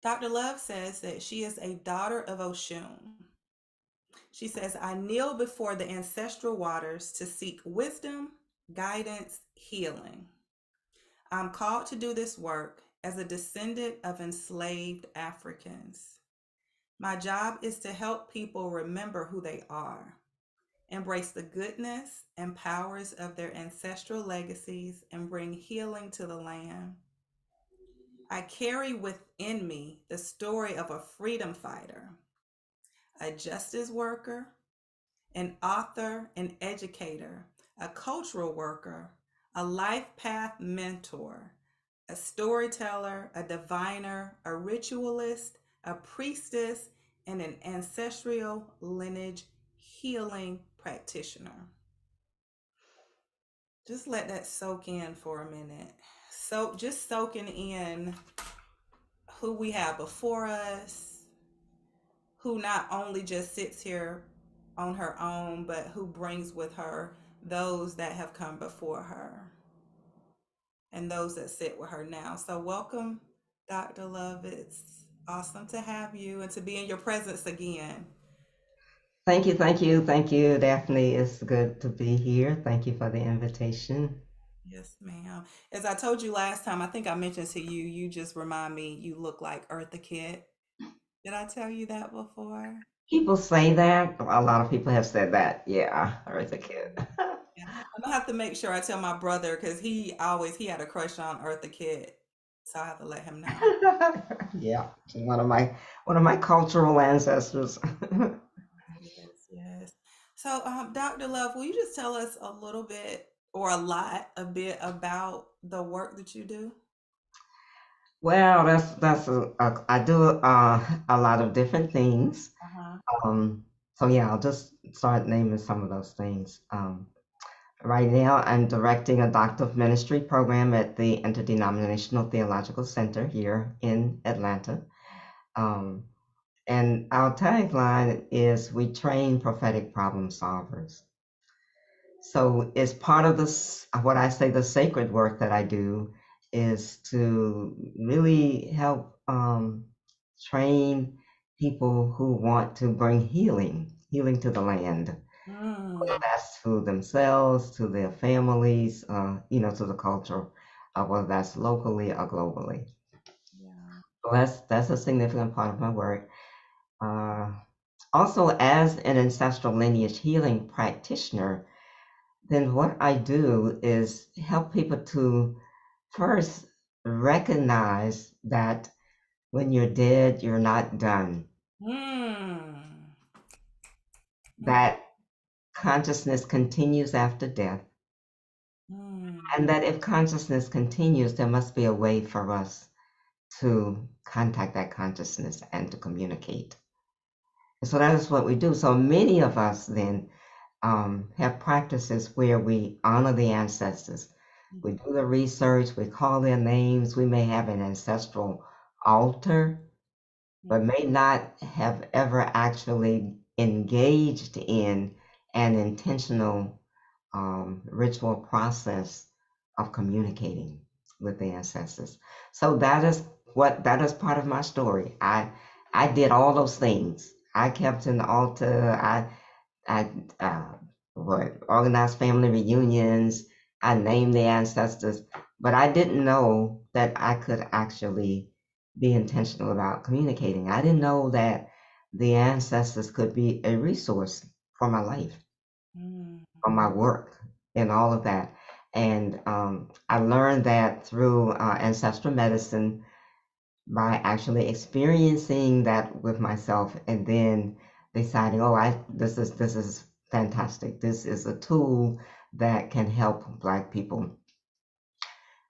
Dr. Love says that she is a daughter of Oshun. She says, I kneel before the ancestral waters to seek wisdom, guidance, healing. I'm called to do this work as a descendant of enslaved Africans. My job is to help people remember who they are, embrace the goodness and powers of their ancestral legacies, and bring healing to the land. I carry within me the story of a freedom fighter, a justice worker, an author, an educator, a cultural worker, a life path mentor, a storyteller, a diviner, a ritualist, a priestess, and an ancestral lineage healing practitioner. Just let that soak in for a minute. So, just soaking in who we have before us, who not only just sits here on her own, but who brings with her those that have come before her and those that sit with her now. So, welcome, Dr. Love. It's awesome to have you and to be in your presence again. Thank you, Daphne. It's good to be here. Thank you for the invitation. Yes, ma'am. As I told you last time, I think I mentioned to you, you just remind me you look like Eartha Kitt. Did I tell you that before? People say that. A lot of people have said that. Yeah, I was a kid. Yeah. I'm gonna have to make sure I tell my brother because he had a crush on Eartha Kitt, so I have to let him know. Yeah, she's one of my cultural ancestors. Yes, yes. So, Dr. Love, will you just tell us a little bit or a bit about the work that you do? Well, I do a lot of different things. Uh-huh. Um, so yeah, I'll just start naming some of those things. Right now, I'm directing a Doctor of Ministry program at the Interdenominational Theological Center here in Atlanta. Um, and our tagline is we train prophetic problem solvers. So it's part of this, what I say, the sacred work that I do is to really help train people who want to bring healing to the land, whether Mm, that's to themselves, to their families, to the culture, whether that's locally or globally. yeah. So that's a significant part of my work. Uh, Also, as an ancestral lineage healing practitioner, then what I do is help people to first recognize that when you're dead, you're not done, Mm, mm, that consciousness continues after death, mm. and that if consciousness continues, there must be a way for us to contact that consciousness and to communicate. And so that is what we do. So many of us then have practices where we honor the ancestors. We do the research, we call their names, we may have an ancestral altar, but Mhm. may not have ever actually engaged in an intentional ritual process of communicating with the ancestors. So that is part of my story. I did all those things. I kept an altar. I organized family reunions. I named the ancestors, but I didn't know that I could actually be intentional about communicating. I didn't know that the ancestors could be a resource for my life, Mm, for my work, and all of that. And I learned that through ancestral medicine by actually experiencing that with myself and then deciding, oh, I this is fantastic. This is a tool that can help Black people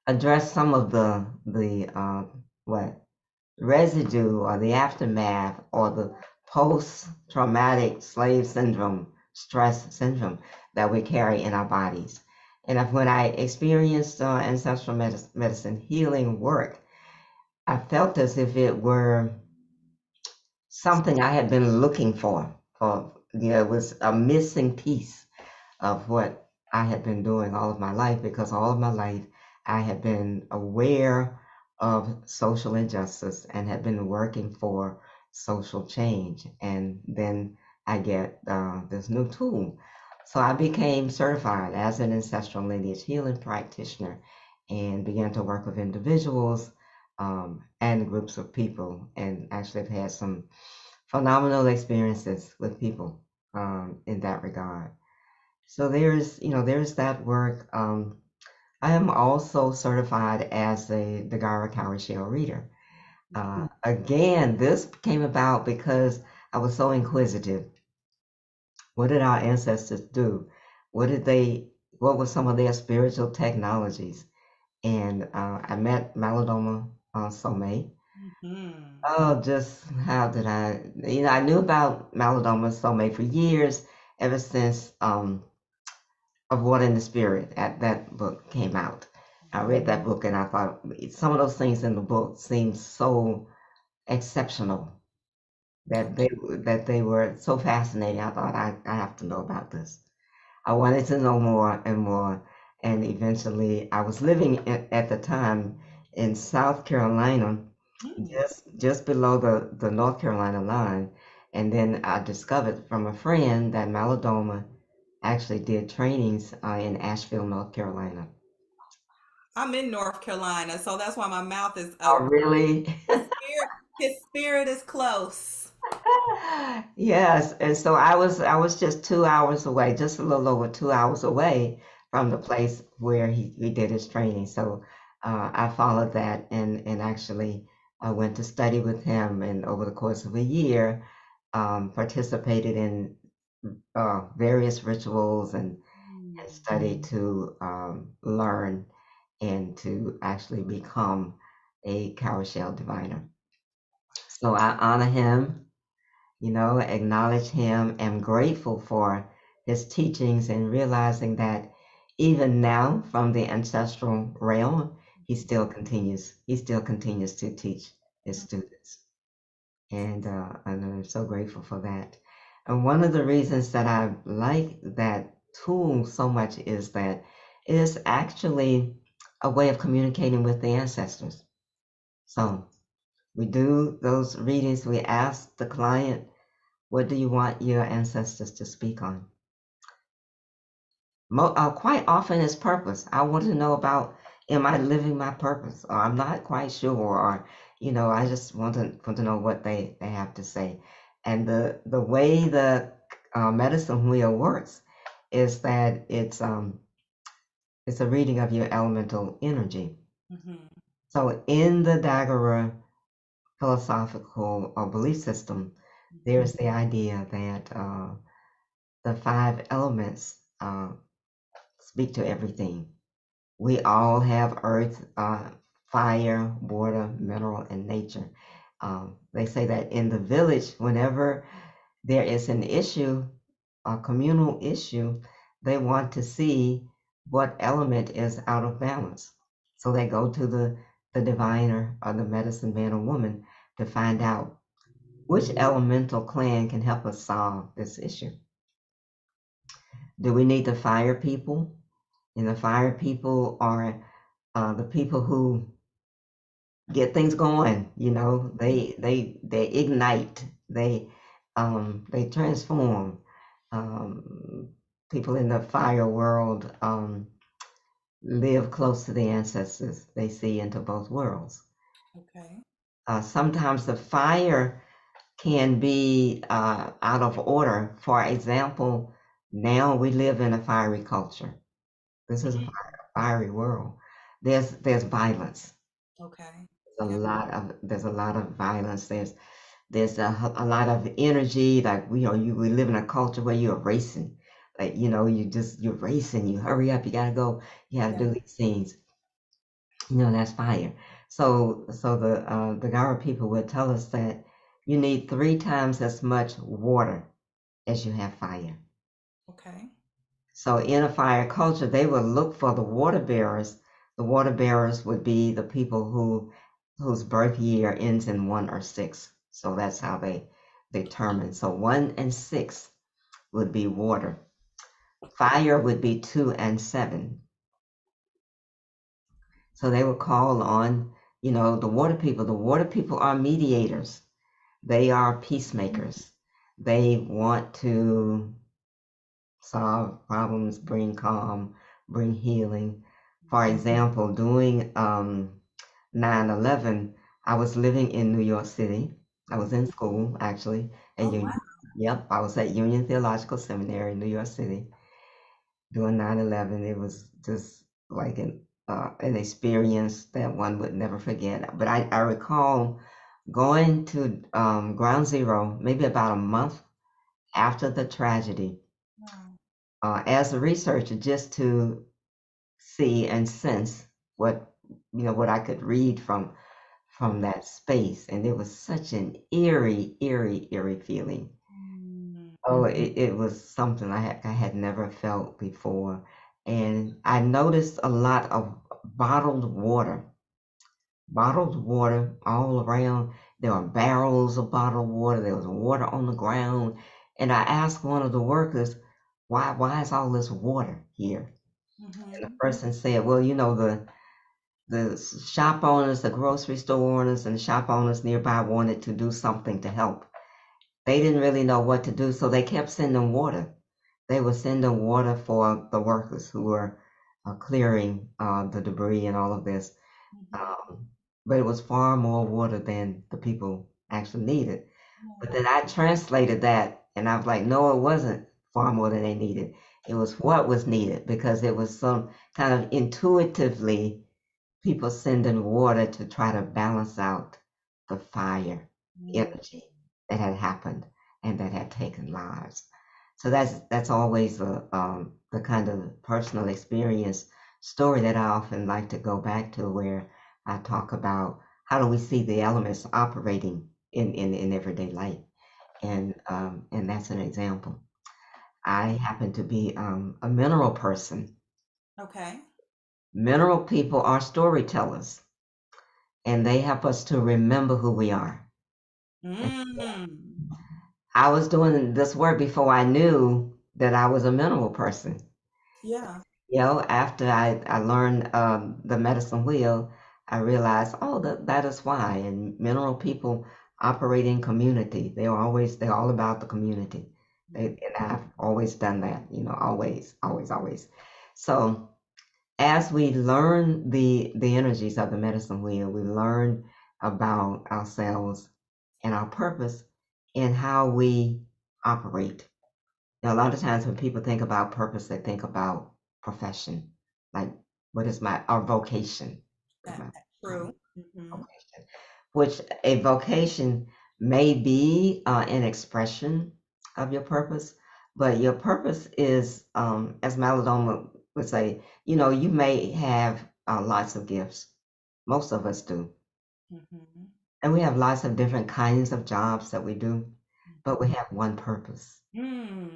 address some of the what residue or the aftermath or the post-traumatic slave syndrome, stress syndrome that we carry in our bodies. And when I experienced ancestral medicine healing work, I felt as if it were something I had been looking for. It was a missing piece of what I had been doing all of my life because all of my life I had been aware of social injustice and have been working for social change. And then I get this new tool. So I became certified as an ancestral lineage healing practitioner and began to work with individuals and groups of people. And actually, I've had some phenomenal experiences with people in that regard. So there's that work. I am also certified as a Dagara Cowrie reader. Again, this came about because I was so inquisitive. What did our ancestors do? What were some of their spiritual technologies? And I met Malidoma Somé. Hmm. Oh, just how did I knew about Malidoma Somé for years, ever since of Water in the Spirit. That book came out. I read that book and I thought some of those things in the book seemed so exceptional Okay. that they were so fascinating. I thought I have to know about this. I wanted to know more and more, and eventually I was living at the time in South Carolina, Hmm. just below the North Carolina line, and then I discovered from a friend that Malidoma actually did trainings in Asheville, North Carolina. I'm in North Carolina, so that's why my mouth is Oh, open. really? His spirit is close. Yes, and so I was just 2 hours away, just a little over 2 hours away from the place where he did his training. So I followed that and actually I went to study with him and over the course of a year participated in various rituals and Hmm. studied to learn and to actually become a Cowrie Shell diviner. So I honor him, acknowledge him, am grateful for his teachings and realizing that even now from the ancestral realm, he still continues to teach his students. And I'm so grateful for that. And one of the reasons that I like that tool so much is that it is actually a way of communicating with the ancestors. So we do those readings, we ask the client, what do you want your ancestors to speak on? Quite often it's purpose. I want to know about, am I living my purpose? Or I'm not quite sure, or I just want to know what they have to say. And the way the medicine wheel works is that it's a reading of your elemental energy. Hmm. So in the Dagara philosophical or belief system, there's the idea that the five elements speak to everything. We all have earth, fire, water, mineral, and nature. They say that in the village, whenever there is an issue, a communal issue, they want to see what element is out of balance. So they go to the diviner or the medicine man or woman to find out which elemental clan can help us solve this issue. Do we need the fire people? And the fire people are the people who get things going. They ignite. They transform. Um, People in the fire world live close to the ancestors. They see into both worlds. Okay. Sometimes the fire can be out of order. For example, now we live in a fiery culture. This is a Mhm. fiery world. There's violence. Okay. Yeah. There's a lot of violence. There's a lot of energy. Like we live in a culture where you're racing. Like you're racing. You hurry up. You gotta go. You gotta Yeah. do these things. That's fire. So the Gara people would tell us that you need 3 times as much water as you have fire. Okay. So in a fire culture, they would look for the water bearers. The water bearers would be the people whose birth year ends in 1 or 6. So that's how they determine. So 1 and 6 would be water. Fire would be 2 and 7. So they would call on, You know, the water people are mediators. They are peacemakers. They want to solve problems, bring calm, bring healing. For example, during 9/11, I was living in New York City. I was in school actually at Oh, wow. Union. Yep, I was at Union Theological Seminary in New York City during 9/11. It was just like an experience that one would never forget. But I recall going to Ground Zero maybe about a month after the tragedy Wow. as a researcher just to see and sense what what I could read from that space, and it was such an eerie feeling. Mm. Oh, it was something I had never felt before, and I noticed a lot of bottled water all around. There were barrels of bottled water. There was water on the ground, and I asked one of the workers, "Why is all this water here?" And the Mhm. person said, "Well, the shop owners, the grocery store owners, and shop owners nearby wanted to do something to help. They didn't really know what to do, so they kept sending water. They were sending water for the workers who were clearing the debris and all of this. Mhm. Um, but it was far more water than the people actually needed. But Yeah. then I translated that, and I was like, no, it wasn't far more than they needed. It was what was needed because it was some kind of intuitively people sending water to try to balance out the fire Mm. energy that had happened and that had taken lives. So that's always the kind of personal experience story that I often like to go back to, where I talk about how do we see the elements operating in everyday life, and that's an example. I happen to be a mineral person. Okay. Mineral people are storytellers, and they help us to remember who we are. And Mm. I was doing this work before I knew that I was a mineral person. Yeah. After I learned the medicine wheel, I realized, oh, that is why. And mineral people operate in community. They're all about the community. And I've always done that, always, always, always. So as we learn the energies of the medicine wheel, we learn about ourselves and our purpose and how we operate. Now, a lot of times when people think about purpose, they think about profession, like what is my our vocation? What is That, my that's um, true. Hmm. vocation? Which a vocation may be an expression of your purpose, but your purpose is, as Maladoma would say, you may have lots of gifts. Most of us do. Hmm. And we have lots of different kinds of jobs that we do, but we have one purpose. Mm.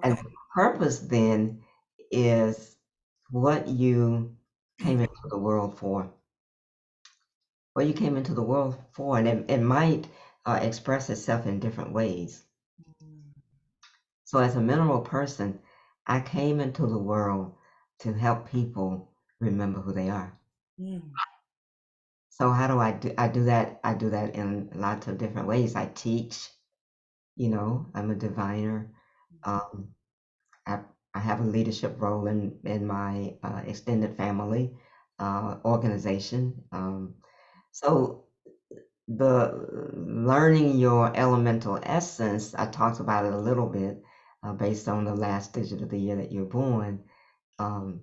And Okay. the purpose then is what you came into the world for. What you came into the world for, and it might express itself in different ways. Mm. So, as a mineral person, I came into the world to help people remember who they are. Mm. So, how do I do? I do that. I do that in lots of different ways. I teach. I'm a diviner. Um, I, I have a leadership role in my extended family organization. So the learning your elemental essence, I talked about it a little bit based on the last digit of the year that you're born. Um,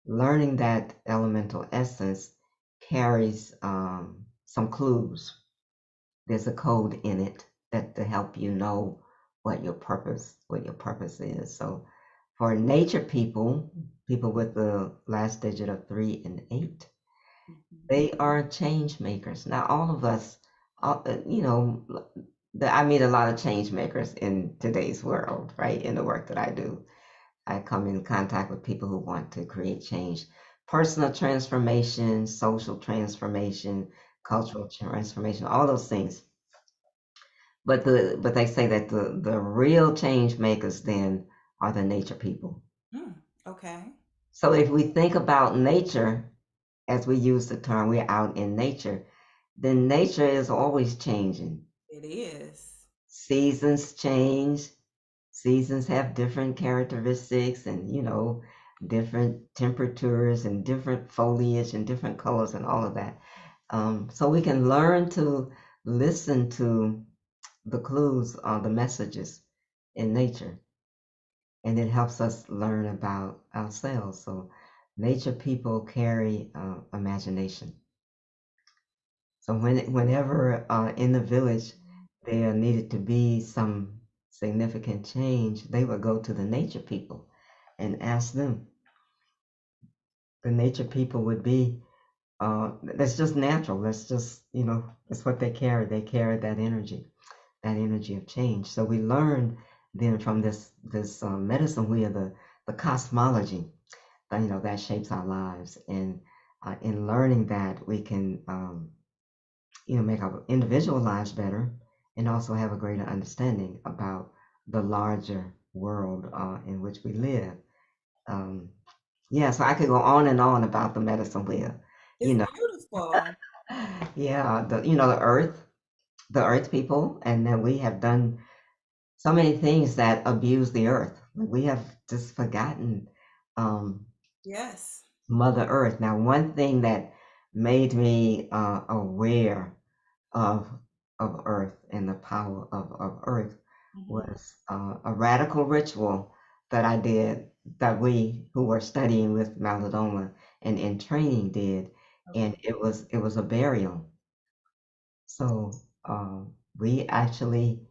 Learning that elemental essence carries some clues. There's a code in it that to help you know what your purpose is. So for nature people with the last digit of 3 and 8, Mhm. they are change makers. Now all of us, I meet a lot of change makers in today's world, right? In the work that I do, I come in contact with people who want to create change, personal transformation, social transformation, cultural transformation, all those things. But they say that the real change makers then are the nature people. Mm. Okay. So if we think about nature, as we use the term, we're out in nature, then nature is always changing. It is. Seasons change. Seasons have different characteristics and, different temperatures and different foliage and different colors and all of that. So we can learn to listen to the clues or the messages in nature, and it helps us learn about ourselves. So nature people carry imagination. So whenever in the village there needed to be some significant change, they would go to the nature people and ask them. The nature people would be, that's just natural. That's just, that's what they carry. They carry that energy of change. So we learn then from this medicine wheel, the cosmology, that shapes our lives. And in learning that, we can, make our individual lives better, and also have a greater understanding about the larger world in which we live. Um, yeah, so I could go on and on about the medicine wheel. You It's know, beautiful. yeah, the earth people, and then we have done so many things that abuse the earth. We have just forgotten um, Yes. Mother Earth. Now, one thing that made me aware of Earth and the power of Earth Hmm. was a radical ritual that I did, that we who were studying with Malidoma and in training did, and Okay. it was a burial. So we actually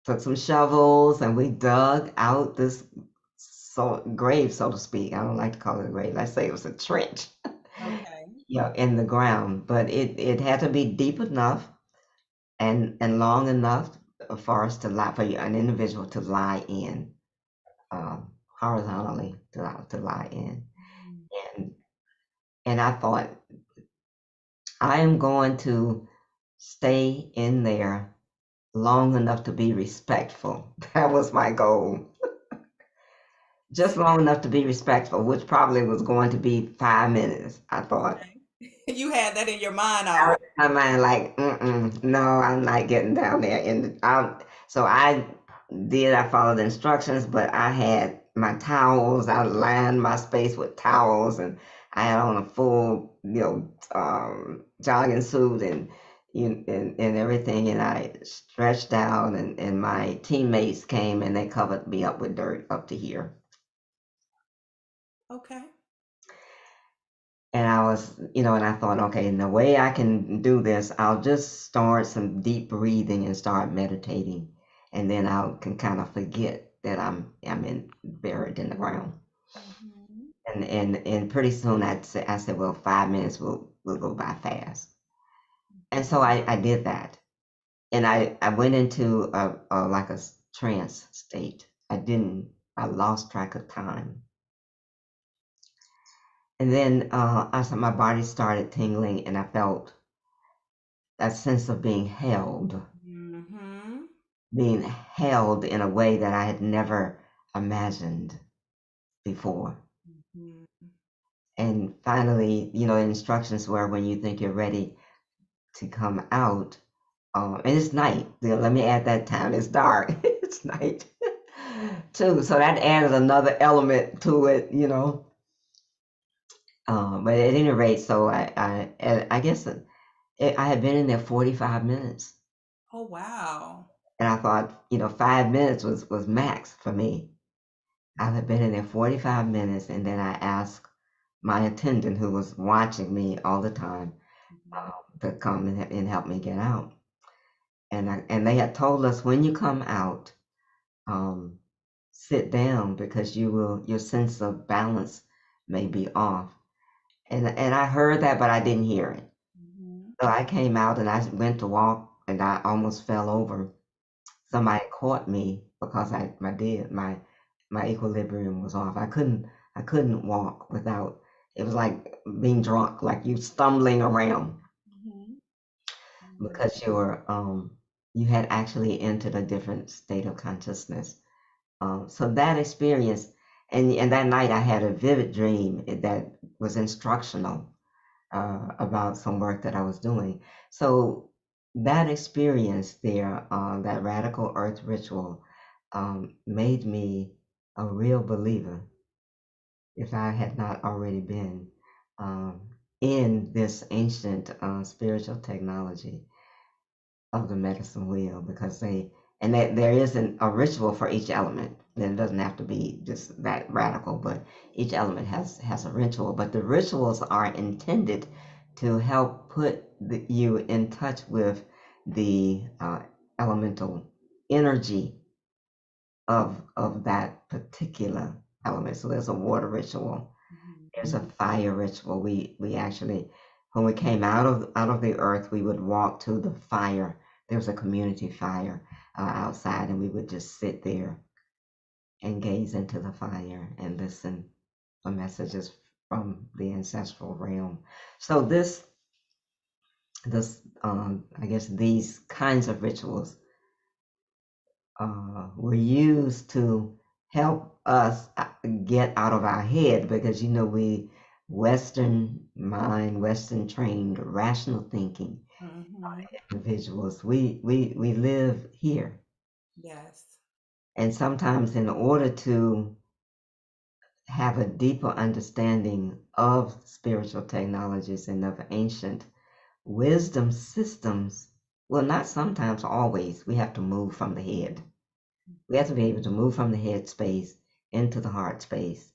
took some shovels and we dug out this grave, so to speak. I don't like to call it a grave. Let's say it was a trench, Okay. in the ground. But it had to be deep enough and long enough for us to lie, for an individual to lie in, horizontally to lie in. Mm. And and I thought, I am going to stay in there long enough to be respectful. That was my goal. Just long enough to be respectful, which probably was going to be 5 minutes, I thought. Okay. You had that in your mind I was already. in my mind like, no, I'm not getting down there. So I followed the instructions, but I had my towels. I lined my space with towels, and I had on a full, jogging suit and everything. And I stretched out, and my teammates came and they covered me up with dirt up to here. Okay. And I was, and I thought, okay, and the way I can do this, I'll just start some deep breathing and start meditating, and then I can kind of forget that I'm buried in the ground. Hmm. And pretty soon I said, well, 5 minutes will go by fast. And so I did that, and I went into a like a trance state. I lost track of time, and then I said my body started tingling, and I felt that sense of Hmm. being held in a way that I had never imagined before. Hmm. And finally, instructions were, when you think you're ready to come out, and it's night. Let me add that time. It's dark. It's night too. So that added another element to it. But at any rate, so I guess I had been in there 45 minutes. Oh, wow. And I thought, 5 minutes was max for me. I had been in there 45 minutes, and then I asked my attendant, who was watching me all the time, Hmm. to come and help me get out. And they had told us, when you come out, um, sit down, because your sense of balance may be off. And I heard that, but I didn't hear it. Hmm. So I came out and I went to walk, and I almost fell over. Somebody caught me because my equilibrium was off. I couldn't walk without. It was like being drunk, like you stumbling around, Hmm. Hmm. because you had actually entered a different state of consciousness. So that experience, And that night I had a vivid dream that was instructional about some work that I was doing. So that experience there, that radical earth ritual, made me a real believer, if I had not already been, um, in this ancient spiritual technology of the medicine wheel, because and that there isn't a ritual for each element. It doesn't have to be just that radical, but each element has a ritual. But the rituals are intended to help put you in touch with the elemental energy of that particular element. So there's a water ritual, Mhm. there's a fire ritual. We actually, when we came out of the earth, we would walk to the fire. There was a community fire outside, and we would just sit there and gaze into the fire and listen for messages from the ancestral realm. So this I guess these kinds of rituals were used to help us get out of our head, because we Western mind, Western trained, rational thinking Mhm. individuals. We live here, Yes. and sometimes in order to have a deeper understanding of spiritual technologies and of ancient wisdom systems, well, not sometimes, always, we have to move from the head. We have to be able to move from the head space into the heart space,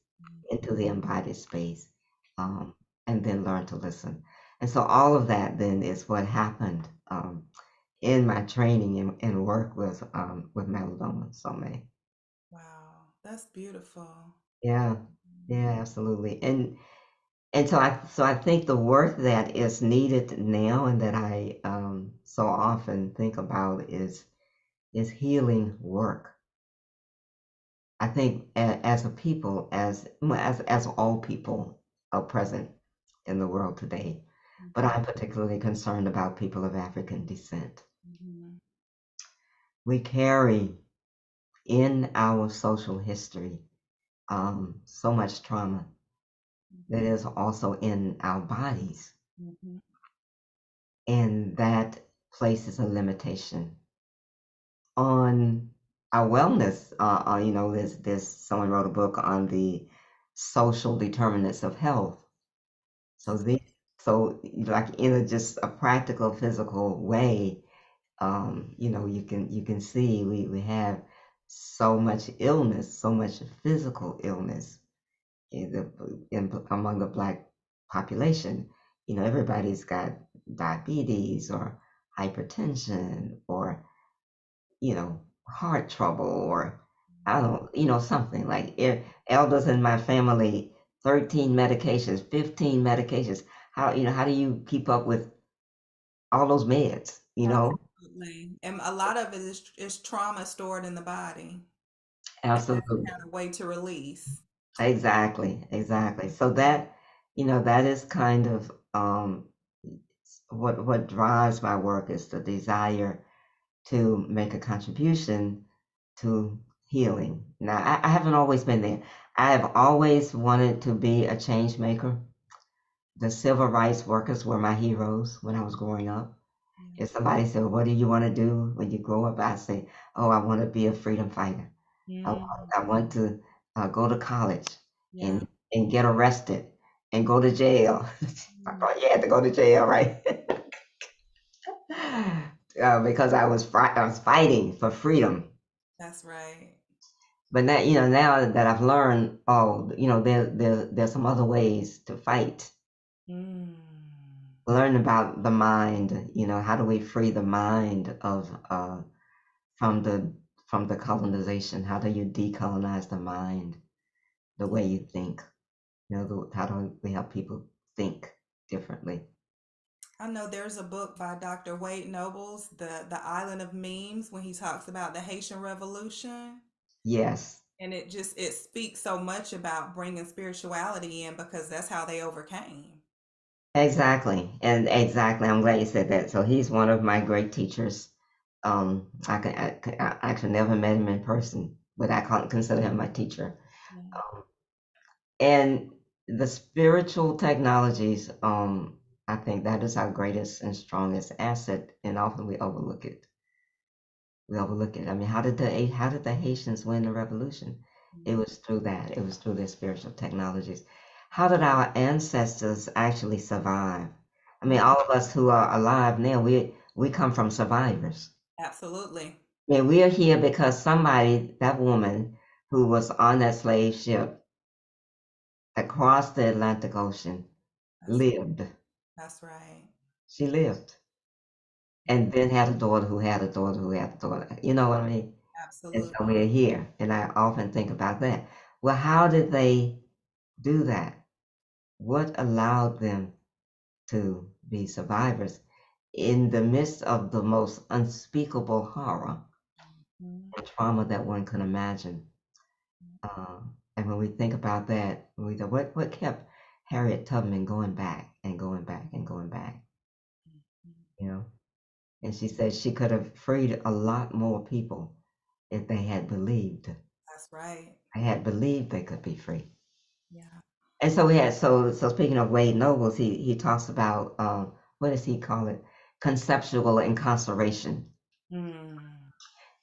into the embodied space, um, and then learn to listen. And so all of that then is what happened in my training and work with Malidoma Somé. Wow, that's beautiful. Yeah, yeah, absolutely. And so I think the work that is needed now, and that I so often think about, is healing work. I think as a people, as all people are present in the world today, but Mhm. I'm particularly concerned about people of African descent. Mhm. We carry in our social history so much trauma that Mhm. is also in our bodies, Mhm. and that places a limitation on our wellness. There's someone wrote a book on the social determinants of health. So That's this, so like in just a practical physical way, you can see we have so much illness, so much physical illness among the Black population. Everybody's got diabetes or hypertension or heart trouble, or I don't, something like elders in my family, 13 medications, 15 medications. How do you keep up with all those meds, absolutely. And a lot of it is trauma stored in the body and Absolutely. hasn't had a way to release. Exactly, exactly. So that is kind of what drives my work, is the desire to make a contribution to healing. Now, I haven't always been there. I have always wanted to be a change maker. The civil rights workers were my heroes when I was growing up. If Yes. somebody said, "What do you want to do when you grow up?" I say, "Oh, I want to be a freedom fighter. I want, Mm, I want to go to college yeah. and get arrested and go to jail." I Mm, thought you had to go to jail, right? Because I was fighting for freedom. that's right. But now that I've learned, oh, there's some other ways to fight. Mm, Learn about the mind. How do we free the mind of from the colonization? How do you decolonize the mind, the way you think? How do we help people think differently? I know there's a book by Dr. Wade Nobles, the Island of Memes, when he talks about the Haitian Revolution. Yes, And it speaks so much about bringing spirituality in because that's how they overcame. exactly, and exactly. I'm glad you said that. So he's one of my great teachers. I actually never met him in person, but I consider him my teacher. Yeah. And the spiritual technologies, I think that is our greatest and strongest asset, and often we overlook it. We overlook it. I mean, how did the Haitians win the revolution? It Mhm. was through that. It was through their spiritual technologies. How did our ancestors actually survive? I mean, Mm. all of us who are alive now, we come from survivors. Absolutely. I mean, we are here because somebody, that woman who was on that slave ship across the Atlantic Ocean, That's lived. that's right. She lived, and then had a daughter who had a daughter who had a daughter. You know what I mean? And Absolutely. so we're here, and I often think about that. Well, how did they do that? What allowed them to be survivors in the midst of the most unspeakable horror Mhm. and trauma that one can imagine? And when we think about that, we go, what kept Harriet Tubman going back and going back and going back? You know, and she said she could have freed a lot more people if they had believed. That's right. They had believed they could be free. Yeah. And so we had so speaking of Wade Nobles, he talks about what does he call it? Conceptual incarceration Mm.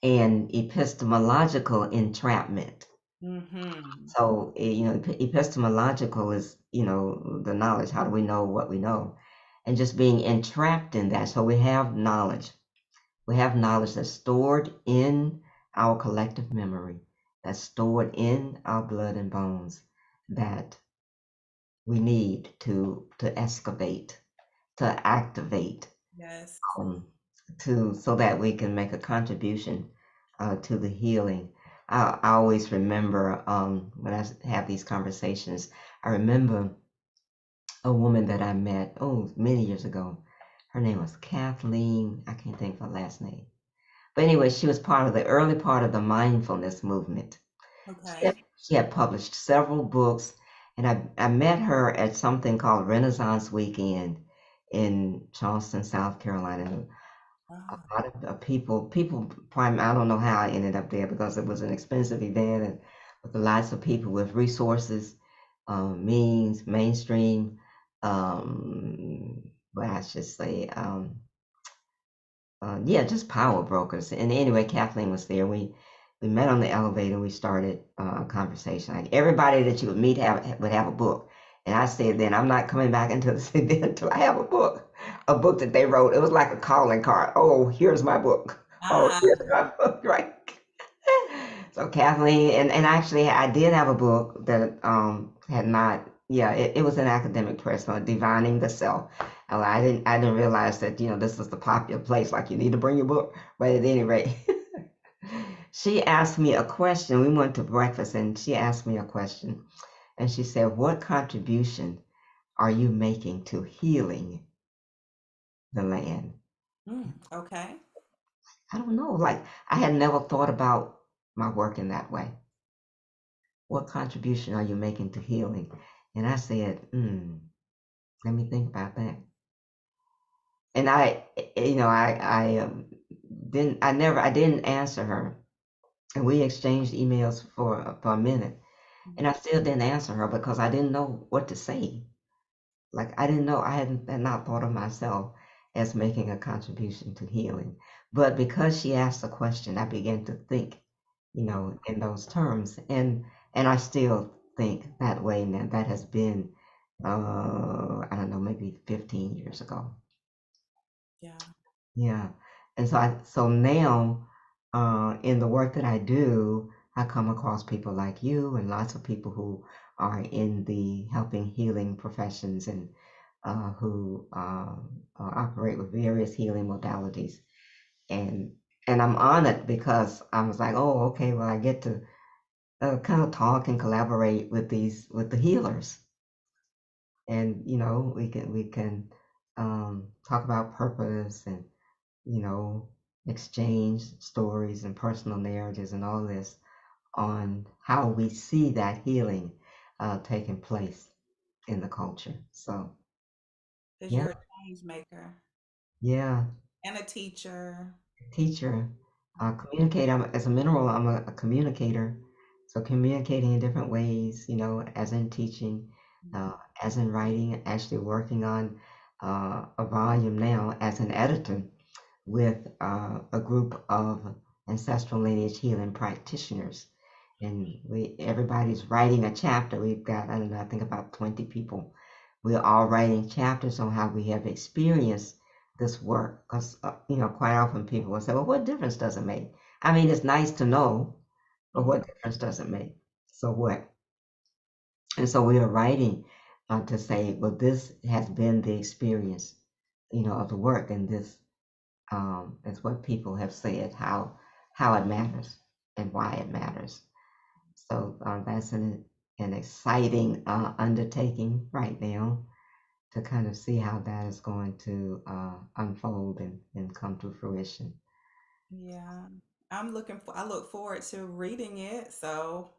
and epistemological entrapment. Mm-hmm. So you know, epistemological is the knowledge. How do we know what we know? And just being entrapped in that. So we have knowledge. We have knowledge that's stored in our collective memory, that's stored in our blood and bones, that we need to excavate, to activate, Yes. um, to so that we can make a contribution to the healing. I always remember when I have these conversations. I remember a woman that I met many years ago. Her name was Kathleen. I can't think of her last name. But anyway, she was part of the early part of the mindfulness movement. She had, Okay. she had published several books, and I met her at something called Renaissance Weekend in Charleston, South Carolina. A Ah. lot of people, I don't know how I ended up there because it was an expensive event and with lots of people with resources, means, mainstream, what I should say, yeah, just power brokers. And anyway, Kathleen was there. We met on the elevator. We started a conversation. Like everybody that you would meet would have a book. And I said, then I'm not coming back into the city until I have a book that they wrote. It was like a calling card. Oh, here's my book. Oh, Ah. here's my book, right? So Kathleen, and actually, I did have a book that had not. Yeah, it was an academic press on divining the self. And I didn't realize that this was the popular place. Like you need to bring your book. But at any rate, she asked me a question. We went to breakfast, and she asked me a question, and she said, "What contribution are you making to healing the land?" Mm. Okay. I don't know. Like I had never thought about my work in that way. What contribution are you making to healing? And I said, let me think about that. And I didn't answer her. And we exchanged emails for a minute. And I still didn't answer her because I didn't know what to say. Like I didn't know, had not thought of myself as making a contribution to healing. But because she asked the question, I began to think, in those terms. And I still think that way now. That has been, I don't know, maybe 15 years ago. Yeah. Yeah. And so now, in the work that I do, I come across people like you and lots of people who are in the helping healing professions and who operate with various healing modalities. And I'm honored because I was like, oh, okay, well, I get to kind of talk and collaborate with the healers, and we can talk about purpose and you know, exchange stories and personal narratives and all this on how we see that healing taking place in the culture. So, Because yeah, you're a change maker yeah, and a teacher. teacher, communicator. As a mineral, I'm a communicator. So communicating in different ways, as in teaching, uh, as in writing, actually working on a volume now as an editor with a group of ancestral lineage healing practitioners. And everybody's writing a chapter. We've got, I don't know, I think about 20 people. We're all writing chapters on how we have experienced this work. Because, quite often people will say, well, what difference does it make? I mean, it's nice to know, but Mhm. what difference does it make? So what? And so we are writing to say, well, this has been the experience, of the work, and this is what people have said how it matters and why it matters. So that's an exciting undertaking right now to kind of see how that is going to unfold and come to fruition. Yeah. I look forward to reading it, so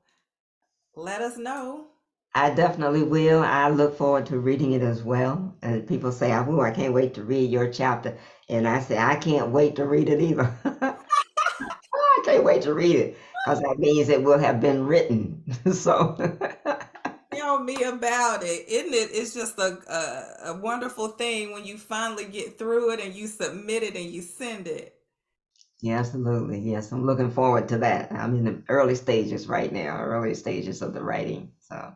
let us know. I definitely will. I look forward to reading it as well. And people say, "Oh, I can't wait to read your chapter." And I say, "I can't wait to read it either." I can't wait to read it because that means it will have been written. So, Tell me about it. Isn't it? It's just a wonderful thing when you finally get through it and you submit it and you send it. yeah, absolutely. Yes, I'm looking forward to that. I'm in the early stages right now, early stages of the writing. So,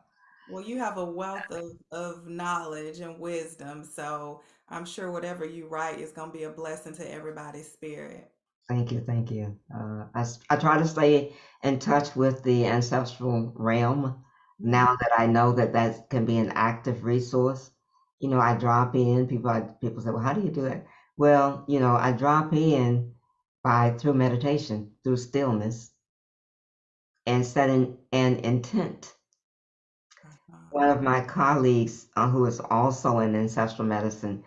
Well, you have a wealth of knowledge and wisdom, so I'm sure whatever you write is going to be a blessing to everybody's spirit. thank you, thank you. I try to stay in touch with the ancestral realm Mhm. now that I know that that can be an active resource. I drop in. People say, "Well, how do you do that?" Well, I drop in by through meditation, through stillness, and setting an intent. Uh-huh. One of my colleagues, who is also an ancestral medicine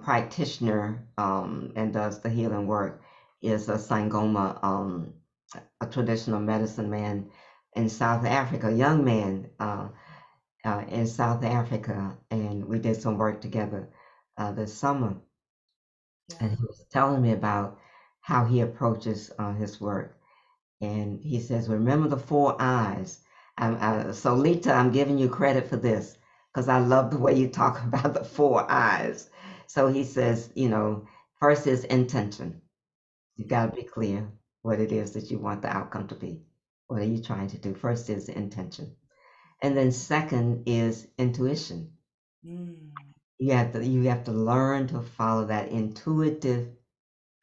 practitioner and does the healing work, is a Sangoma, a traditional medicine man in South Africa, a young man in South Africa, and we did some work together this summer. And Yeah. he was telling me about how he approaches his work. And he says, remember the four eyes. So, Lita, I'm giving you credit for this because I love the way you talk about the four eyes. So he says, first is intention. You've got to be clear what it is that you want the outcome to be. What are you trying to do? First is intention. And then second is intuition. Mm. You have to learn to follow that intuitive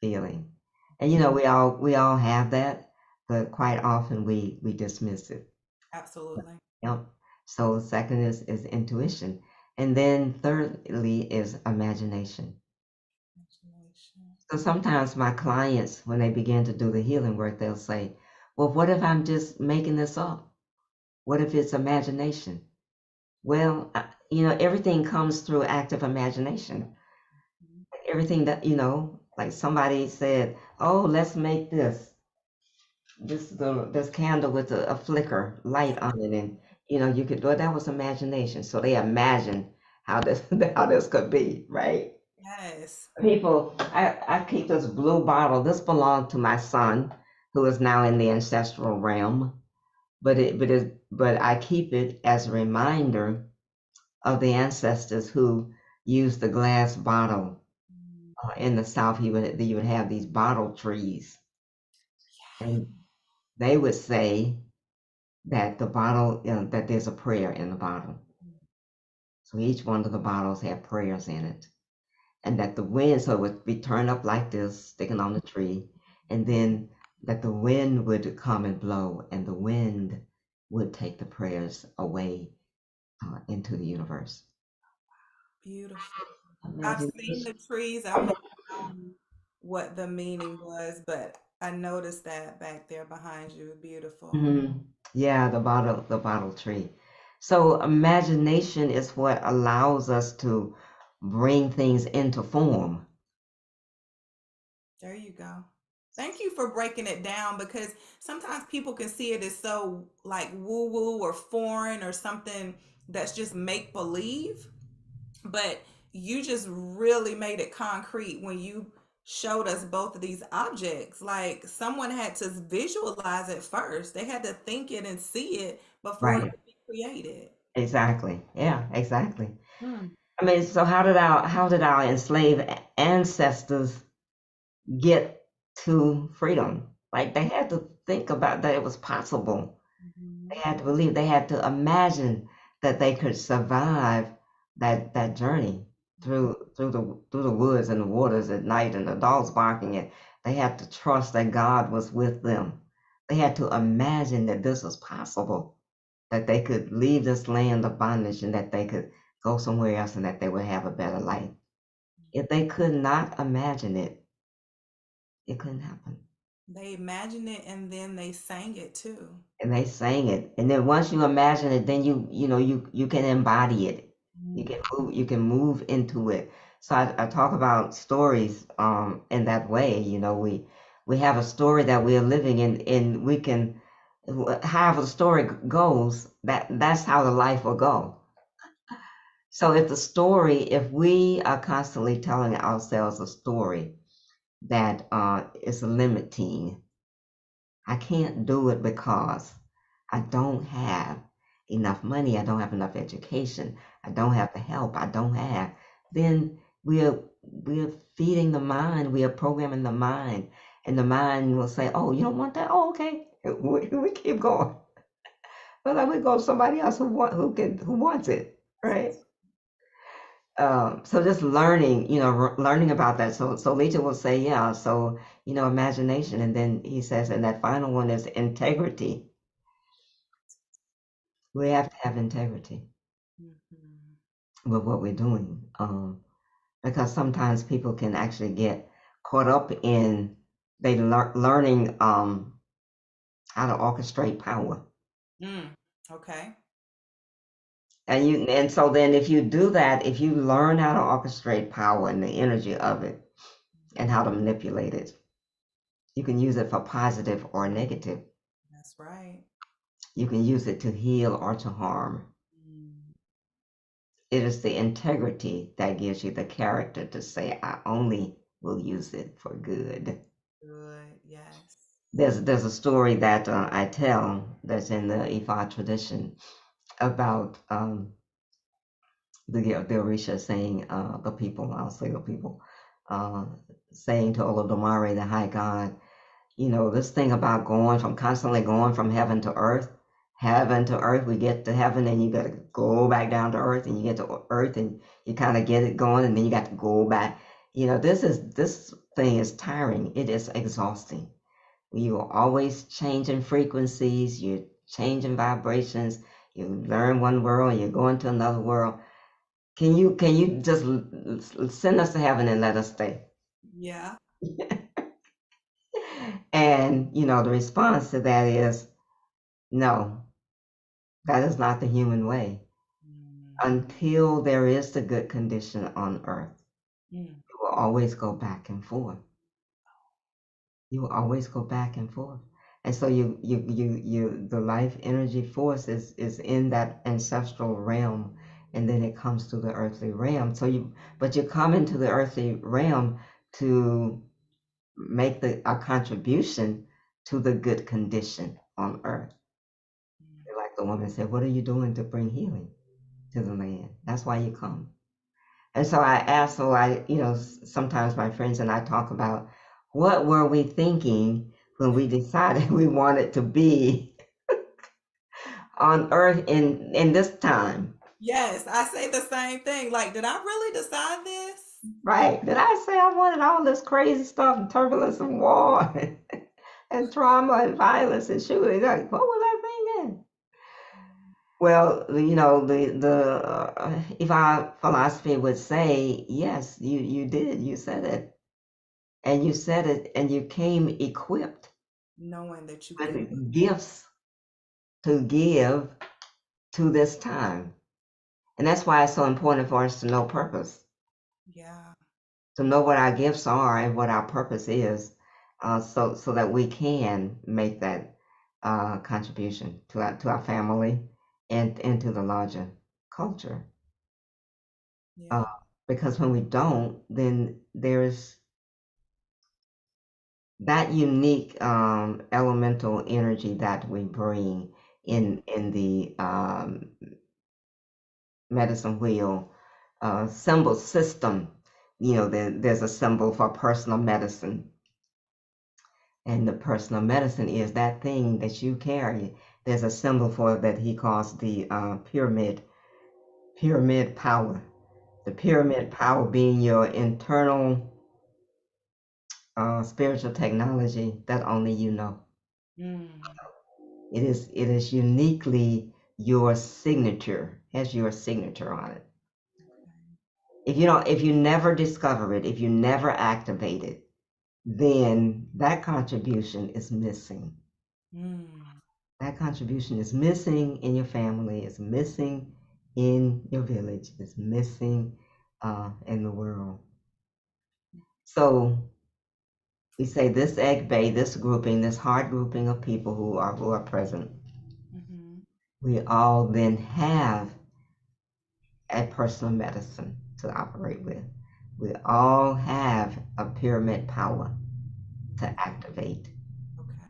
feeling. And we all have that, but quite often we dismiss it. Absolutely. Yep. So second is intuition. And then thirdly is imagination. Imagination. So sometimes my clients, when they begin to do the healing work, they'll say, well, what if I'm just making this up? What if it's imagination? Well, everything comes through active imagination. Mhm. Everything that, like somebody said, oh, let's make this candle with a flicker light on it, and you could, well, that was imagination. So they imagine how this how this could be, right? Yes. People, I keep this blue bottle. This belonged to my son, who is now in the ancestral realm. But I keep it as a reminder of the ancestors who used the glass bottle. Mm. In the South, you would have these bottle trees, and they would say that the bottle, that there's a prayer in the bottle. So each one of the bottles had prayers in it, and that the wind, so it would be turned up like this, sticking on the tree, and then that the wind would come and blow, and the wind would take the prayers away into the universe. Beautiful. I've seen Imagination. the trees. I've never known what the meaning was, but I noticed that back there behind you. Beautiful. Yeah, the bottle tree. So imagination is what allows us to bring things into form. There you go. Thank you for breaking it down because sometimes people can see it as so like woo woo or foreign or something that's just make believe, but you just really made it concrete when you showed us both of these objects. Like someone had to visualize it first. They had to think it and see it before it Right. could be created. Exactly. Yeah, exactly. Hmm. I mean, so how did our enslaved ancestors get to freedom? Like they had to think about that it was possible. They Mhm. had to believe, they had to imagine that they could survive that journey through the woods and the waters at night and the dogs barking. And they had to trust that God was with them. They had to imagine that this was possible, that they could leave this land of bondage and that they could go somewhere else and that they would have a better life. If they could not imagine it, it couldn't happen. They imagined it and then they sang it too. And they sang it. And then once you imagine it, then you can embody it. You can move into it. So I talk about stories in that way. We have a story that we are living in, and we can, however the story goes, that's how the life will go. So if we are constantly telling ourselves a story that is limiting, I can't do it because I don't have enough money, I don't have enough education, I don't have the help, I don't have, then we're feeding the mind, we are programming the mind, and the mind will say, "Oh, you don't want that? Oh, okay." We keep going. But then we go to somebody else who wants it, right? So just learning, learning about that. So Lita will say, yeah. So imagination, and then he says, and that final one is integrity. We have to have integrity Mhm. with what we're doing, because sometimes people can actually get caught up in they learning how to orchestrate power, Mm. Okay. and so then if you do that, if you learn how to orchestrate power and the energy of it and how to manipulate it, you can use it for positive or negative. That's right. You can use it to heal or to harm. Mm. It is the integrity that gives you the character to say, I only will use it for good. Good. Yes. There's a story that I tell that's in the Ifa tradition about the Orisha saying, the people, I'll say the people, uh, saying to Olodumare, the high god, this thing about constantly going from heaven to earth, we get to heaven and you got to go back down to earth, and you get to earth and you kind of get it going, and then you got to go back. This thing is tiring. It is exhausting. You are always changing frequencies, you're changing vibrations. You learn one world and you're going to another world. Can you just send us to heaven and let us stay? Yeah. And the response to that is no, that is not the human way. Mm. Until there is the good condition on earth, Mm. you will always go back and forth. You will always go back and forth. And so the life energy force is in that ancestral realm, and then it comes to the earthly realm. But you come into the earthly realm to make a contribution to the good condition on earth. Mm. Like the woman said, what are you doing to bring healing to the land? That's why you come. And so I ask, sometimes my friends and I talk about what were we thinking when we decided we wanted to be on earth in this time, Yes, I say the same thing. Like, did I really decide this? right? Did I say I wanted all this crazy stuff and turbulence and war and trauma and violence and shooting? Like, what was I thinking? Well, if our philosophy would say, yes, you did, you said it, and you said it, and you came equipped Knowing that you could. with gifts to give to this time. And that's why it's so important for us to know purpose, Yeah. to know what our gifts are and what our purpose is, so that we can make that contribution to our family and to the larger culture. Uh, Yeah. because when we don't, then there's that unique elemental energy that we bring in the medicine wheel symbol system. There's a symbol for personal medicine, and the personal medicine is that thing that you carry. There's a symbol for it that he calls the pyramid power. The pyramid power being your internal spiritual technology that only you know. Mm. It is uniquely your signature, has your signature on it. If you never discover it, if you never activate it, then that contribution is missing. Mm. That contribution is missing in your family, it's missing in your village, it's missing in the world. So we say this egg bay, this grouping, this hard grouping of people who are present, Mm-hmm. we all then have a personal medicine to operate with. We all have a pyramid power to activate. Okay.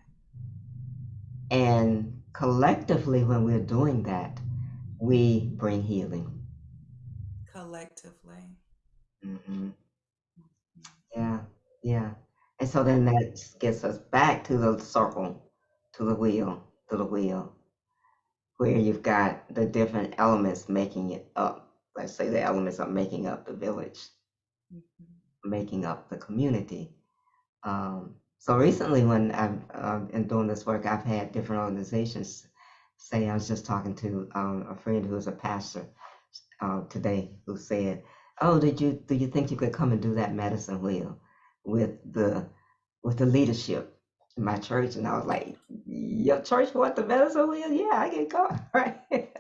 And collectively, when we're doing that, we bring healing. Collectively. Hmm. Mhm. Yeah, yeah. And so then that gets us back to the circle, to the wheel, where you've got the different elements making it up. Let's say the elements are making up the village, Mhm. making up the community. So recently, when I've been doing this work, I've had different organizations say, I was just talking to a friend who's a pastor today who said, "Oh, do you think you could come and do that medicine wheel with the leadership in my church?" And I was like, "Your church want the medicine wheel? Yeah, I can come." Right.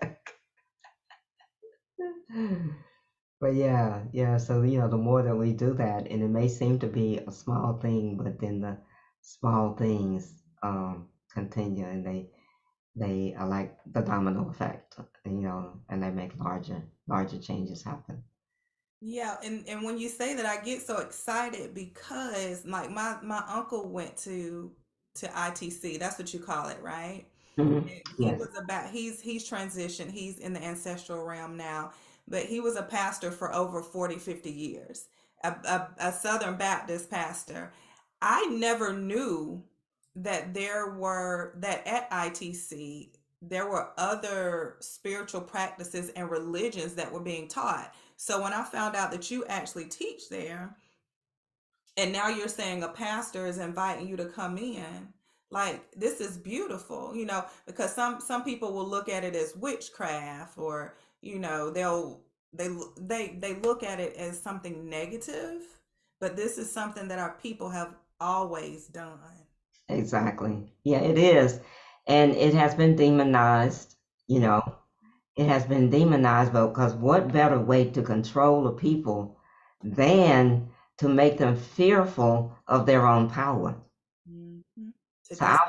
But yeah, yeah. So the more that we do that, and it may seem to be a small thing, but then the small things continue, and they are like the domino effect, and they make larger changes happen. Yeah, and when you say that, I get so excited because like my uncle went to ITC. That's what you call it, right? Hmm. And he Yes. was about he's transitioned. He's in the ancestral realm now, but he was a pastor for over 40, 50 years. A Southern Baptist pastor. I never knew that at ITC there were other spiritual practices and religions that were being taught. So when I found out that you actually teach there, and now you're saying a pastor is inviting you to come in, like this is beautiful, because some people will look at it as witchcraft, or they they look at it as something negative, but this is something that our people have always done. Exactly. Yeah, it is. And it has been demonized, you know. It has been demonized because what better way to control a people than to make them fearful of their own power? Mhm. To So dis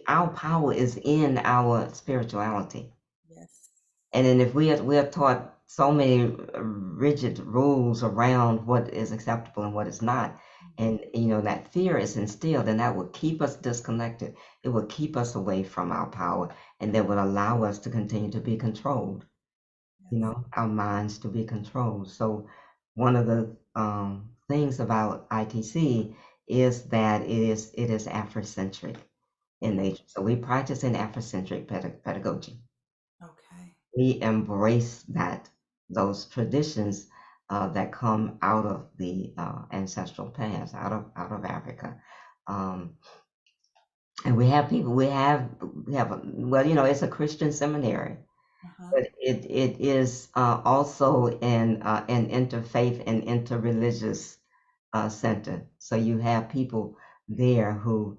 our power is in our spirituality. Yes. And then if we are taught so many rigid rules around what is acceptable and what is not, Mhm. and that fear is instilled, and that will keep us disconnected. It will keep us away from our power, and that will allow us to continue to be controlled. Yes. Our minds to be controlled. So one of the things about ITC is that it is Afrocentric in nature. So we practice an Afrocentric pedagogy. Okay. We embrace those traditions that come out of the ancestral past, out of Africa. Um, and we have it's a Christian seminary, Uh-huh. but it is also an interfaith and interreligious center. So you have people there who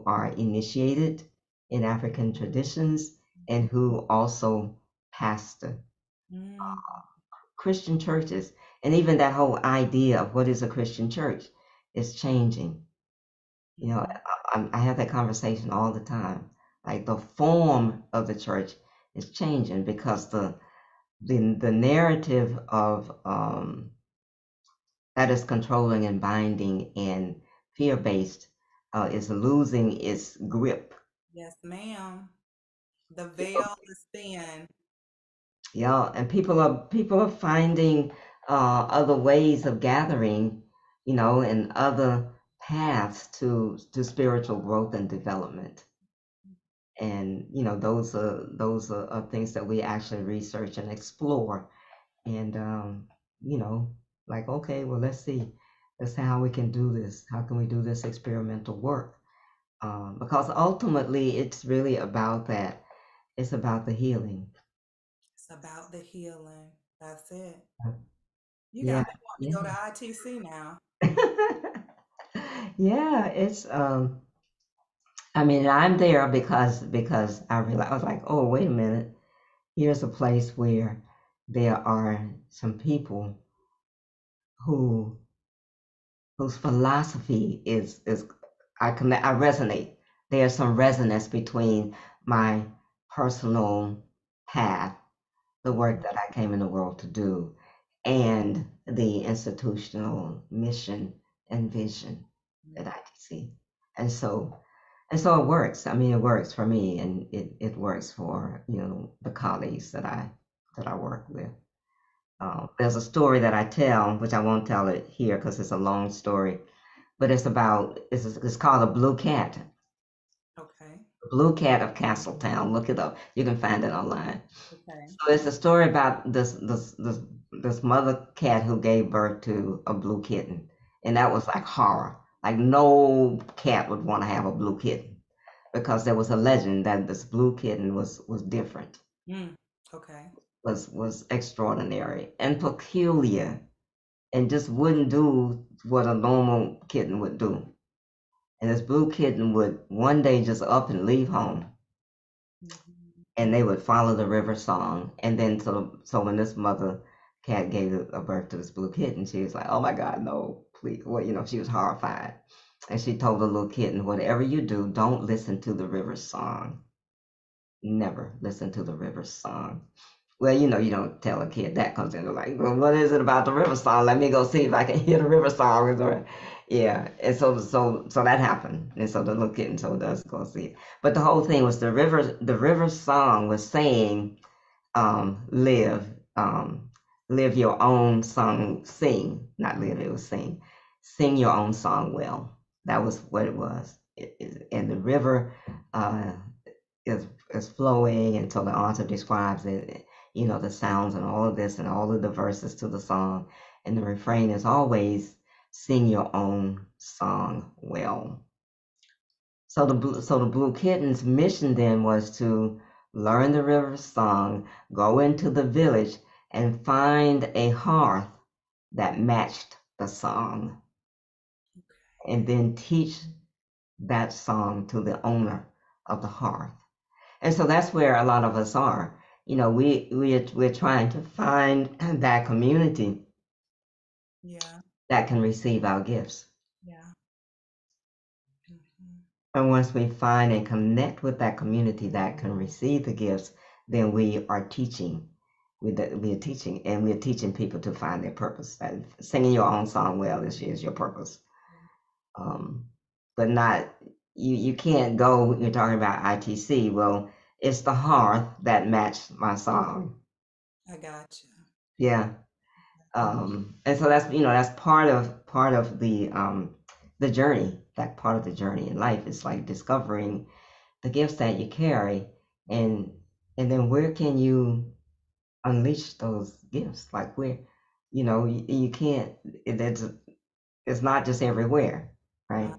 are initiated in African traditions and who also pastor Mm. Christian churches. And even that whole idea of what is a Christian church is changing. Mhm. I have that conversation all the time. Like the form of the church is changing because the narrative of that is controlling and binding and fear-based, is losing its grip. Yes, ma'am. The veil is thin. Yeah, and people are finding other ways of gathering, and other paths to spiritual growth and development. And those are things that we actually research and explore. And you know, like, okay, well, let's see how we can do this. How can we do this experimental work? Because ultimately, it's really about that. It's about the healing. It's about the healing. That's it. You Yeah, got me wanting to yeah. go to ITC now. Yeah, it's I mean, I'm there because I realized, I was like, oh, wait a minute. Here's a place where there are some people who whose philosophy is I resonate. There's some resonance between my personal path, the work that I came in the world to do, and the institutional mission and vision at ITC. And so it works. I mean, it works for me, and it works for the colleagues that I work with. There's a story that I tell, which I won't tell it here because it's a long story, but it's called a blue cat. Okay. The blue cat of Castletown. Look it up. You can find it online. Okay. So it's a story about this mother cat who gave birth to a blue kitten, and that was like horror. Like no cat would want to have a blue kitten because there was a legend that this blue kitten was different, Mm. Okay. was extraordinary and peculiar, and just wouldn't do what a normal kitten would do. And this blue kitten would one day just up and leave home, Mhm. and they would follow the river song. And then so when this mother cat gave a birth to this blue kitten, she was like, "Oh my God, no, please!" Well, she was horrified, and she told the little kitten, "Whatever you do, don't listen to the river song. Never listen to the river song." Well, you don't tell a kid that because they're like, well, what is it about the river song? Let me go see if I can hear the river song. Yeah, and so that happened, and so the little kitten told us to go see it. But the whole thing was the river song was saying, live, live your own song, sing, not live, it was sing your own song well. That was what it was. And the river uh, is flowing, and so the author describes it, the sounds and all of this and all of the verses to the song, and the refrain is always sing your own song well. So the blue kitten's mission then was to learn the river song, go into the village, and find a hearth that matched the song, and then teach that song to the owner of the hearth. And so that's where a lot of us are. We're trying to find that community Yeah. that can receive our gifts. Yeah. Mhm. And once we find and connect with that community that can receive the gifts, then we are teaching. We are teaching, and we're teaching people to find their purpose. And singing your own song well is your purpose. Um, but not you can't go. You're talking about ITC. Well, it's the hearth that matched my song. I got you. Yeah. And so that's part of the journey. That part of the journey in life is like discovering the gifts that you carry, and and then where can you unleash those gifts? Like where, you can't. It's not just everywhere, right?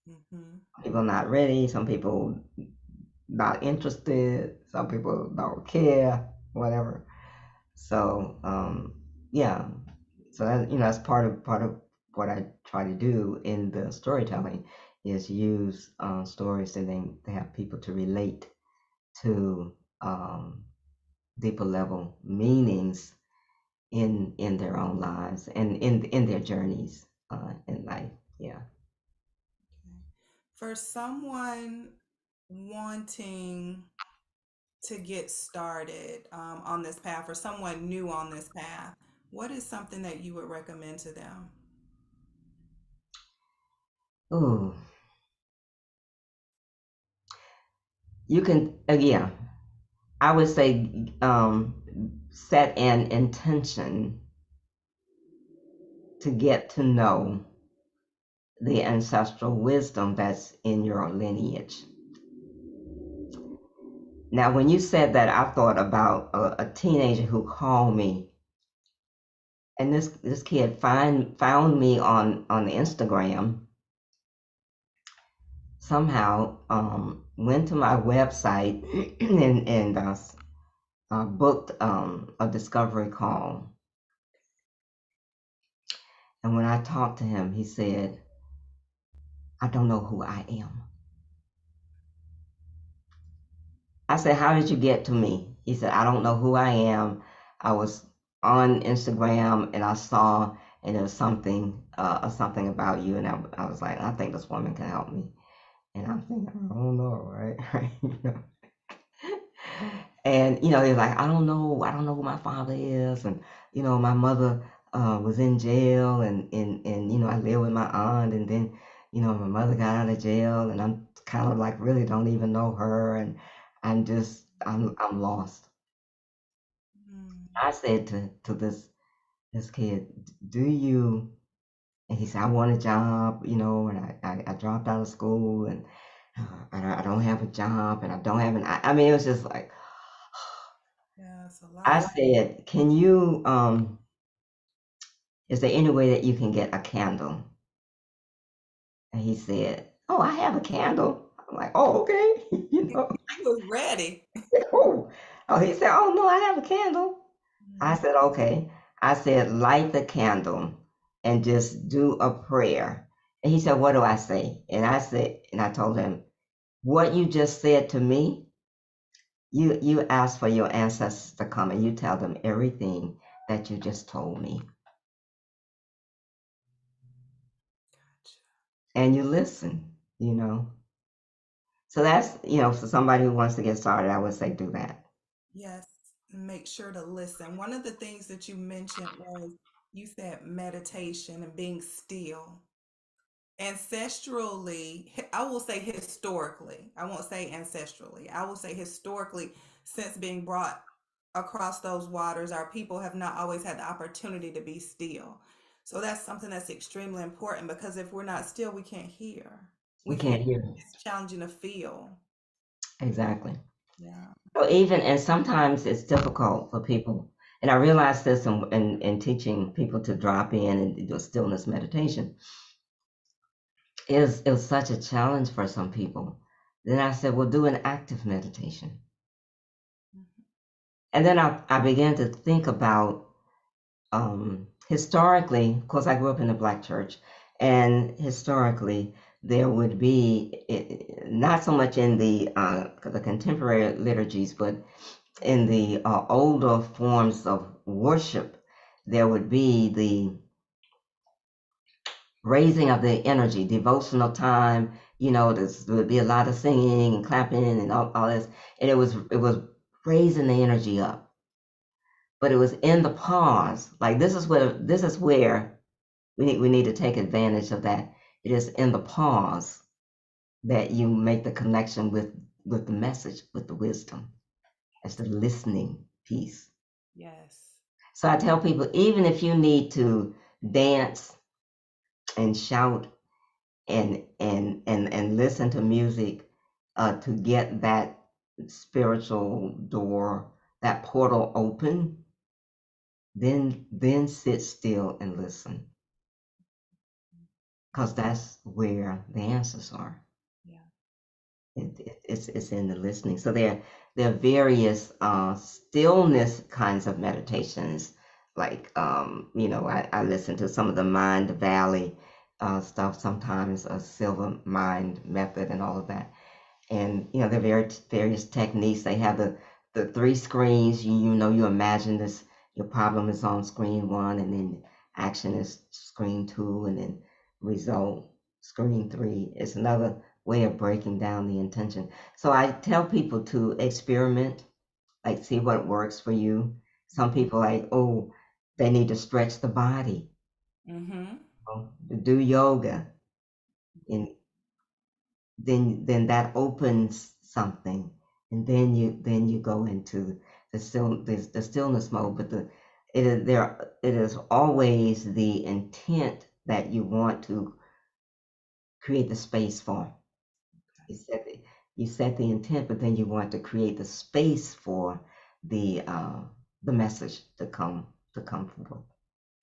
Mm-hmm. People not ready. Some people not interested. Some people don't care. Whatever. So yeah. So that's part of what I try to do in the storytelling is use stories, and then to have people to relate to um, deeper level meanings in their own lives and in their journeys in life. Yeah. Okay. For someone wanting to get started on this path, or someone new on this path, what is something that you would recommend to them? Ooh, you can, yeah, I would say set an intention to get to know the ancestral wisdom that's in your lineage. Now, when you said that, I thought about a teenager who called me, and this kid found me on Instagram somehow, went to my website and booked a discovery call. And when I talked to him, he said, "I don't know who I am." I said, "How did you get to me?" He said, "I don't know who I am. I was on Instagram and I saw, and there was something about you." And I was like, "I think this woman can help me." And I'm thinking, I don't know, right? You know? And he's like, I don't know who my father is, and my mother was in jail, and I live with my aunt, and then my mother got out of jail, and I'm kind of like really don't even know her, and I'm lost. Mm. I said to this kid, do you? And he said, I want a job, and I dropped out of school, and I don't have a job, and I don't have I mean, it was just like, Yeah, it's a I lot. said, can you, is there any way that you can get a candle? And he said, oh, I have a candle. I'm like, oh, okay. He was ready. Oh, he said, oh, no, I have a candle. I Mm. said, okay. I said, light the candle and just do a prayer. And he said, what do I say? And I told him, what you just said to me, you ask for your ancestors to come and you tell them everything that you just told me. And you listen. So that's, for somebody who wants to get started, I would say do that. Yes, make sure to listen. One of the things that you mentioned was you said meditation and being still. Ancestrally, I will say historically, I won't say ancestrally, I will say historically, since being brought across those waters, our people have not always had the opportunity to be still. So that's something that's extremely important because if we're not still, we can't hear. We We can't feel hear. it's challenging to feel. Exactly. Yeah. So and sometimes it's difficult for people. And I realized this in teaching people to drop in and do a stillness meditation. It was such a challenge for some people. Then I said, well, do an active meditation. Mhm. And then I began to think about historically, of course, I grew up in the Black church, and historically, there would be, not so much in the contemporary liturgies, but in the older forms of worship, there would be the raising of the energy, devotional time. There would be a lot of singing and clapping and all this, and it was raising the energy up. But it was in the pause. Like this is where we need to take advantage of that. It is in the pause that you make the connection with the message, with the wisdom. It's the listening piece. Yes. So I tell people, even if you need to dance and shout and listen to music to get that spiritual door, that portal open, then sit still and listen, because that's where the answers are. Yeah. It's in the listening. So there are various stillness kinds of meditations. Like I listen to some of the Mind Valley stuff sometimes, a Silver Mind method and all of that. And there are various techniques. They have the three screens. You imagine this. Your problem is on screen one, and then action is screen two, and then result screen three. It's another way of breaking down the intention. So I tell people to experiment, like see what works for you. Some people like, oh, they need to stretch the body, Mm-hmm. do yoga, and then that opens something, and then you go into the stillness mode. But it is always the intent that you want to create the space for. You set the, you set the intent, but then you want to create the space for the message to come forth,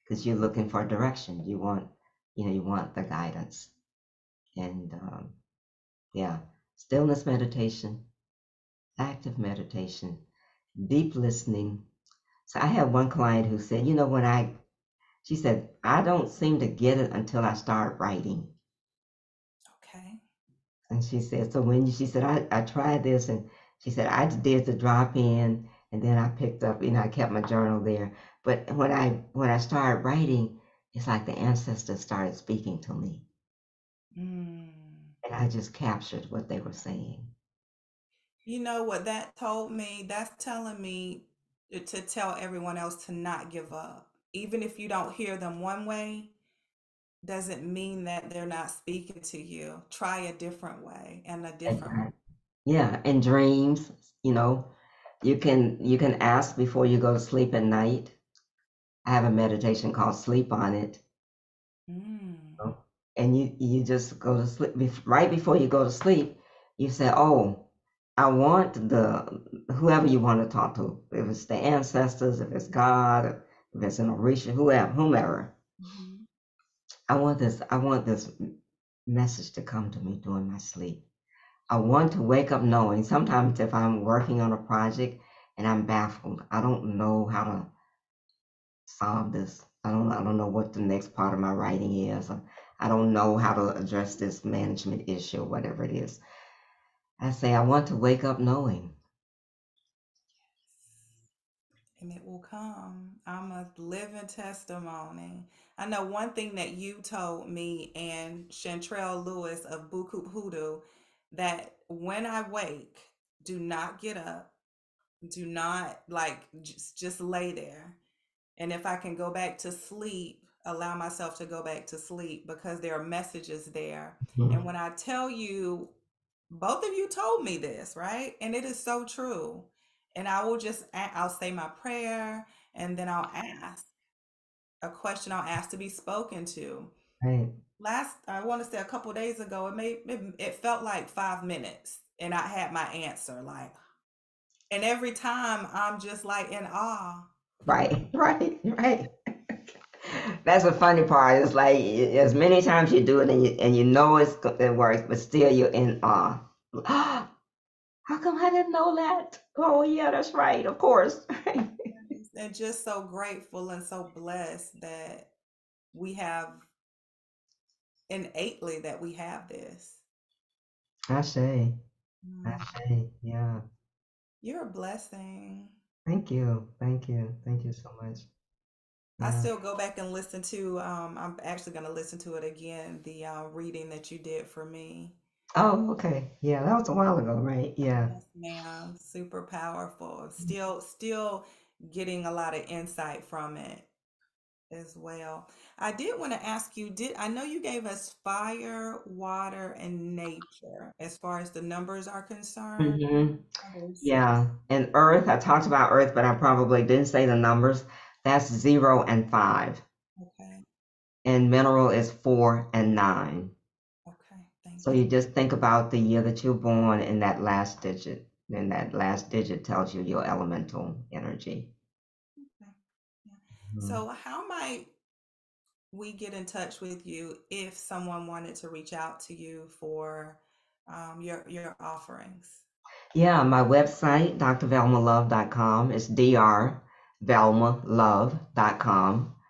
because you're looking for direction. You want the guidance, and yeah, stillness meditation, active meditation, deep listening. So I had one client who said, she said, I don't seem to get it until I start writing. Okay. And she said, so she said, I tried this, and she said, I did the drop in, and then I picked up, I kept my journal there. But when I started writing, it's like the ancestors started speaking to me, Mm. and I just captured what they were saying. You know what that told me? That's telling me to tell everyone else to not give up. Even if you don't hear them one way, doesn't mean that they're not speaking to you. Try a different way and a different way. Exactly. Yeah, and dreams, you can ask before you go to sleep at night. I have a meditation called Sleep on It. Mm. know, And you just go to sleep right before you go to sleep. You say, "Oh, I want the whoever you want to talk to. If it's the ancestors, if it's God, if it's an Orisha, whomever. Mhm. I want this message to come to me during my sleep. I want to wake up knowing. Sometimes if I'm working on a project and I'm baffled, I don't know how to solve this. I don't know what the next part of my writing is. I don't know how to address this management issue, whatever it is. I say I want to wake up knowing. And it will come. I'm a living testimony. I know one thing that you told me and Chantrell Lewis of Buku Hoodoo, that when I wake, do not get up, do not like just lay there. And if I can go back to sleep, allow myself to go back to sleep because there are messages there. And Mhm. when I tell you, both of you told me this, right? And it is so true. And I will just, I'll say my prayer and then I'll ask a question I'll ask to be spoken to. Right, I want to say a couple days ago, it felt like 5 minutes and I had my answer. Like, and every time I'm just like in awe. right, right. That's the funny part. It's like as many times you do it and you know it works, but still you're in awe. How come I didn't know that? Oh yeah, that's right. Of course. And just so grateful and so blessed that we have innately that we have this. Ashe, Mm. Ashe, yeah. You're a blessing. Thank you so much. I Yeah. still go back and listen to, I'm actually going to listen to it again, the reading that you did for me. Oh, okay. Yeah, that was a while ago, right? Yeah. Yes, ma'am. Super powerful. Still getting a lot of insight from it as well. I did want to ask you, did I know you gave us fire, water, and nature as far as the numbers are concerned? hmm Others. Yeah. And Earth, I talked about Earth, but I probably didn't say the numbers. That's 0 and 5. Okay. And mineral is 4 and 9. Okay. So Thank you. you just think about the year that you're born and that last digit. And that last digit tells you your elemental energy. Okay. Yeah. Mhm. So how might we get in touch with you if someone wanted to reach out to you for your offerings? Yeah, my website, drvelmalove.com, is drvelmalove.com.